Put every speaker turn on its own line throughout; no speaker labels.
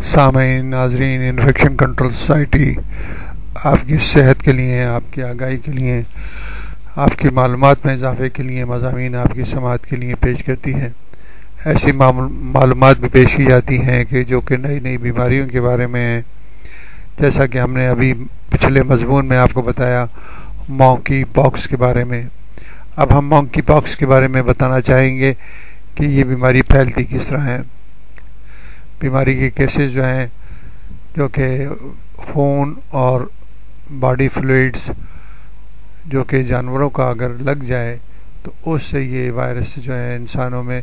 سامعین ناظرین، infection control society آپ کی صحت کے لیے، آپ کی آگاہی کے لیے، آپ کی معلومات میں اضافے کے لیے مضامین آپ کی سماعت کے لیے پیش کرتی ہے۔ ایسی معلومات بھی پیش کی جاتی ہیں کہ جو کہ نئی نئی بیماریوں کے بارے میں ہیں، جیسا کہ ہم نے ابھی پچھلے مضمون میں آپ کو بتایا مونکی پاکس کے بارے میں۔ اب ہم مونکی پاکس کے بارے میں بتانا چاہیں گے کہ یہ بیماری پھیلتی کس طرح ہے۔ بیماری کے کیسز جو ہیں، جو کہ خون اور باڈی فلوئڈز جو کہ جانوروں کا اگر لگ جائے تو اس سے یہ وائرس جو ہے انسانوں میں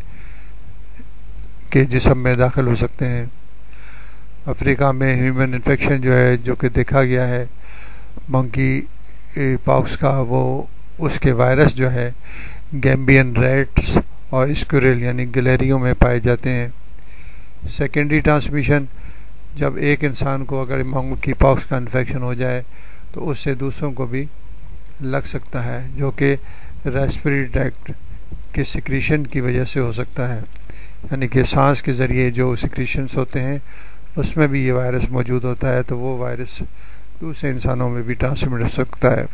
کے جسم میں داخل ہو سکتے ہیں۔ افریقہ میں ہیومن انفیکشن جو ہے، جو کہ دیکھا گیا ہے منکی پاکس کا، وہ اس کے وائرس جو ہے گیمبین ریٹس اور اسکوریل یعنی گلیریوں میں پائے جاتے ہیں۔ سیکنڈری ٹرانسمیشن، جب ایک انسان کو اگر منکی پاکس کا انفیکشن ہو جائے تو اس سے دوسروں کو بھی لگ سکتا ہے، جو کہ ریسپیریٹری ٹریکٹ کے سیکریشن کی وجہ سے ہو سکتا ہے، یعنی کہ سانس کے ذریعے جو سیکریشنز ہوتے ہیں اس میں بھی یہ وائرس موجود ہوتا ہے، تو وہ وائرس دوسرے انسانوں میں بھی ٹرانسمٹ ہو سکتا ہے۔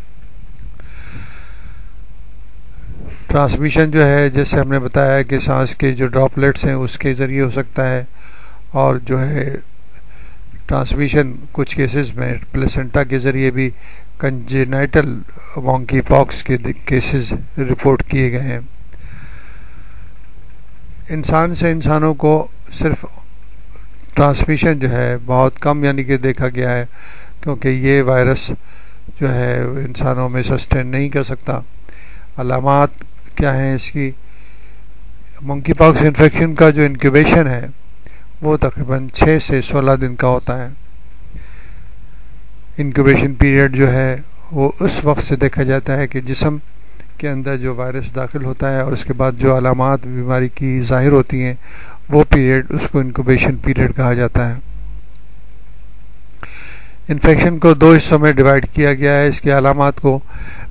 ٹرانسمیشن جو ہے، جیسے ہم نے بتایا کہ سانس کے جو ڈراپلیٹس ہیں اس کے ذریعے ہو سکتا ہے، اور جو ہے ٹرانسمیشن کچھ کیسز میں پلیسنٹا کے ذریعے بھی کنجینائٹل مونکی پاکس کے کیسز رپورٹ کیے گئے ہیں۔ انسان سے انسانوں کو صرف ٹرانسمیشن جو ہے بہت کم یعنی کہ دیکھا گیا ہے، کیونکہ یہ وائرس جو ہے انسانوں میں سسٹین نہیں کر سکتا۔ علامات کیا ہیں اس کی؟ منکی پاکس انفیکشن کا جو انکیوبیشن ہے وہ تقریباً 6 سے 16 دن کا ہوتا ہے۔ انکیوبیشن پیریڈ جو ہے وہ اس وقت سے دیکھا جاتا ہے کہ جسم کے اندر جو وائرس داخل ہوتا ہے اور اس کے بعد جو علامات بیماری کی ظاہر ہوتی ہیں، وہ پیریڈ اس کو انکیوبیشن پیریڈ کہا جاتا ہے۔ انفیکشن کو 2 حصوں میں ڈیوائیڈ کیا گیا ہے۔ اس کے علامات کو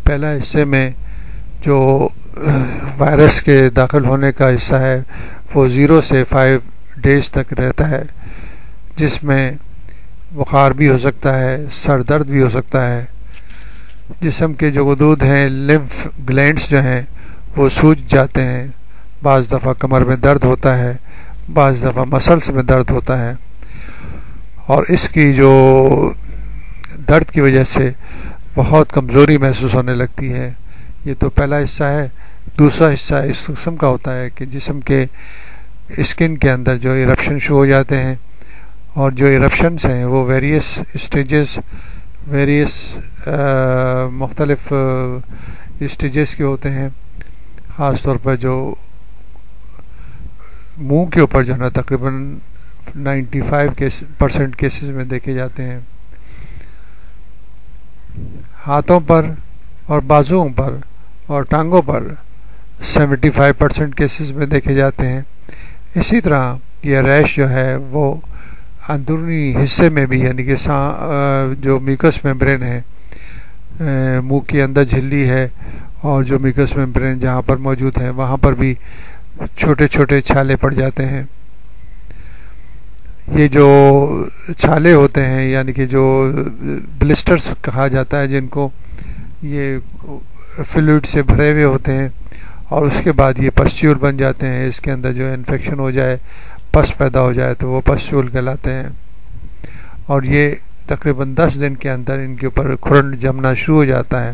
پہلا حصے میں جو وائرس کے داخل ہونے کا حصہ ہے وہ 0 سے 5 ڈیز تک رہتا ہے، جس میں بخار بھی ہو سکتا ہے، سر درد بھی ہو سکتا ہے، جسم کے جو غدود ہیں لمف گلینڈز جو ہیں وہ سوج جاتے ہیں، بعض دفعہ کمر میں درد ہوتا ہے، بعض دفعہ مسلس میں درد ہوتا ہے، اور اس کی جو درد کی وجہ سے بہت کمزوری محسوس ہونے لگتی ہے۔ یہ تو پہلا حصہ ہے۔ دوسرا حصہ اس قسم کا ہوتا ہے کہ جسم کے اسکن کے اندر جو ایرپشن شروع ہو جاتے ہیں، اور جو ایرپشنز ہیں وہ مختلف اسٹیجز کے ہوتے ہیں۔ خاص طور پر جو منہ کے اوپر جو ہے نا تقریباً 95% کیسز میں دیکھے جاتے ہیں۔ ہاتھوں پر اور بازوؤں پر اور ٹانگوں پر 75% کیسز میں دیکھے جاتے ہیں۔ اسی طرح یہ ریش جو ہے وہ اندرونی حصے میں بھی، یعنی کہ جو میوکس میمبرین ہے، منہ کے اندر جھلی ہے اور جو میوکس میمبرین جہاں پر موجود ہے وہاں پر بھی چھوٹے چھوٹے چھالے پڑ جاتے ہیں۔ یہ جو چھالے ہوتے ہیں، یعنی کہ جو بلسٹرز کہا جاتا ہے، جن کو یہ فلوئڈ سے بھرے ہوئے ہوتے ہیں، اور اس کے بعد یہ پسچیول بن جاتے ہیں۔ اس کے اندر جو انفیکشن ہو جائے، پس پیدا ہو جائے تو وہ پسچیول کہلاتے ہیں، اور یہ تقریباً 10 دن کے اندر ان کے اوپر کھرنڈ جمنا شروع ہو جاتا ہے۔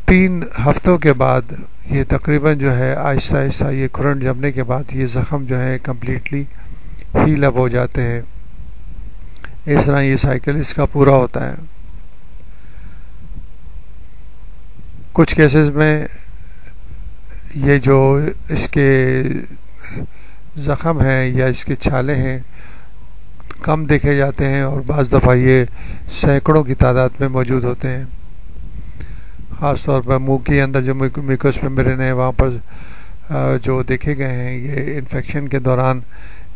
3 ہفتوں کے بعد یہ تقریباً جو ہے آہستہ آہستہ یہ کھرنڈ جمنے کے بعد یہ زخم جو ہے کمپلیٹلی ہیل اپ ہو جاتے ہیں۔ اس طرح یہ سائیکل اس کا پورا ہوتا ہے۔ کچھ کیسز میں یہ جو اس کے زخم ہیں یا اس کے چھالے ہیں کم دیکھے جاتے ہیں، اور بعض دفعہ یہ سینکڑوں کی تعداد میں موجود ہوتے ہیں۔ خاص طور پر منہ کے اندر جو میوکس میمبرین ہے وہاں پر جو دیکھے گئے ہیں یہ انفیکشن کے دوران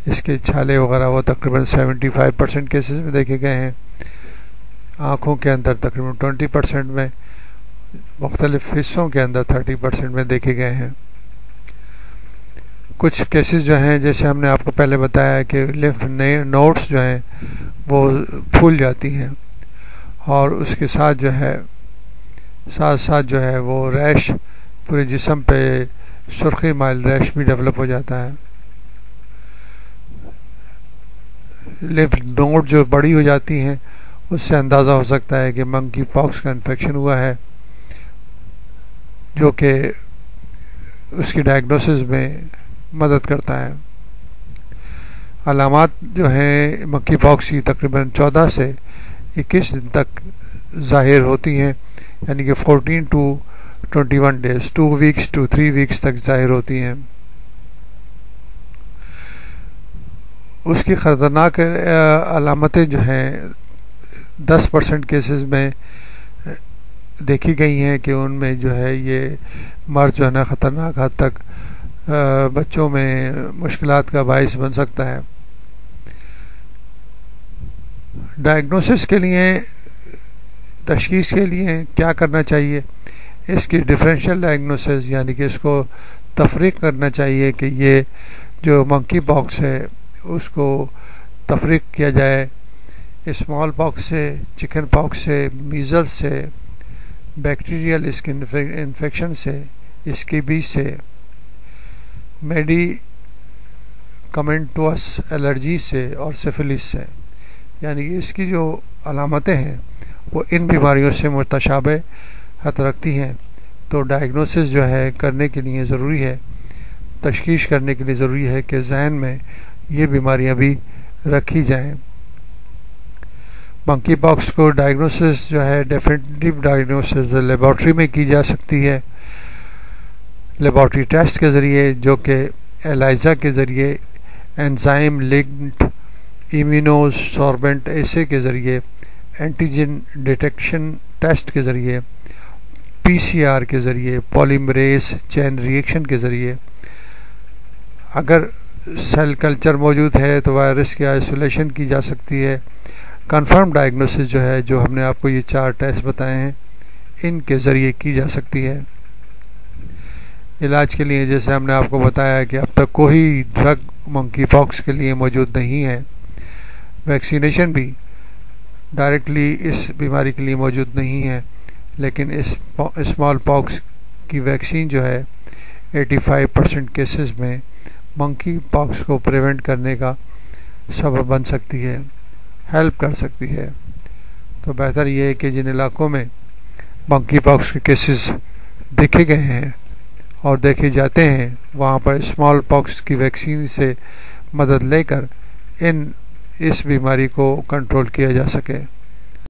اس کے چھالے وغیرہ وہ تقریباً 75% کیسز میں دیکھے گئے ہیں۔ آنکھوں کے اندر تقریباً 20% میں، مختلف حصوں کے اندر 30% میں دیکھے گئے ہیں۔ کچھ کیسز جو ہیں جیسے ہم نے آپ کو پہلے بتایا کہ لمف نوڈس جو ہیں وہ پھول جاتی ہیں اور اس کے ساتھ جو ہے وہ ریش پورے جسم پہ سرخی مائل ریش بھی ڈیولپ ہو جاتا ہے. لمف نوڈ جو بڑی ہو جاتی ہیں اس سے اندازہ ہو سکتا ہے کہ منکی پاکس کا انفیکشن ہوا ہے، جو کہ اس کی ڈائگنوسس میں مدد کرتا ہے. علامات جو ہیں منکی پاکس کی تقریباً 14 سے 21 دن تک ظاہر ہوتی ہیں، یعنی کہ 14 to 21 days 2 weeks to 3 weeks تک ظاہر ہوتی ہیں. اس کی خطرناک علامتیں جو ہیں 10% کیسز میں دیکھی گئی ہیں کہ ان میں جو ہے یہ مرض جو ہے نا خطرناک حد تک بچوں میں مشکلات کا باعث بن سکتا ہے. ڈائگنوسس کے لیے، تشخیص کے لیے کیا کرنا چاہیے؟ اس کی ڈفرینشیل ڈائگنوسس یعنی کہ اس کو تفریق کرنا چاہیے کہ یہ جو منکی پاکس ہے اس کو تفریق کیا جائے اسمال پاکس سے، چکن پاکس سے، میزلز سے، بیکٹیریل اسکن انفیکشن سے، اسکیبیز سے، میڈیکامنٹوس الرجی سے اور سفلس سے. یعنی کہ اس کی جو علامتیں ہیں وہ ان بیماریوں سے متشابہت رکھتی ہیں. تو ڈائگنوسس جو ہے کرنے کے لیے ضروری ہے، تشخیص کرنے کے لیے ضروری ہے کہ ذہن میں یہ بیماریاں بھی رکھی جائیں. منکی پاکس کو ڈائگنوسس جو ہے ڈیفینیٹیو ڈائگنوسس لیبارٹری میں کی جا سکتی ہے، لیبارٹری ٹیسٹ کے ذریعے، جو کہ ایلائزا کے ذریعے، انزائم لنکڈ ایمیونو سوربنٹ ایسے کے ذریعے، اینٹیجن ڈیٹیکشن ٹیسٹ کے ذریعے، PCR کے ذریعے، پولیمریز چین ریئیکشن کے ذریعے. اگر سیل کلچر موجود ہے تو وائرس کی آئسولیشن کی جا سکتی ہے. کنفرم ڈائگنوسس جو ہے، جو ہم نے آپ کو یہ 4 ٹیسٹ بتائے ہیں، ان کے ذریعے کی جا سکتی ہے. علاج کے لیے جیسے ہم نے آپ کو بتایا کہ اب تک کوئی ڈرگ منکی پاکس کے لیے موجود نہیں ہے. ویکسینیشن بھی ڈائریکٹلی اس بیماری کے لیے موجود نہیں ہے، لیکن اس اسمال پاکس کی ویکسین جو ہے 85% کیسز میں منکی پاکس کو پریونٹ کرنے کا سبب بن سکتی ہے، ہیلپ کر سکتی ہے. تو بہتر یہ ہے کہ جن علاقوں میں منکی پاکس کے کیسز دیکھے گئے ہیں اور دیکھے جاتے ہیں وہاں پر اسمال پاکس کی ویکسین سے مدد لے کر اس بیماری کو کنٹرول کیا جا سکے.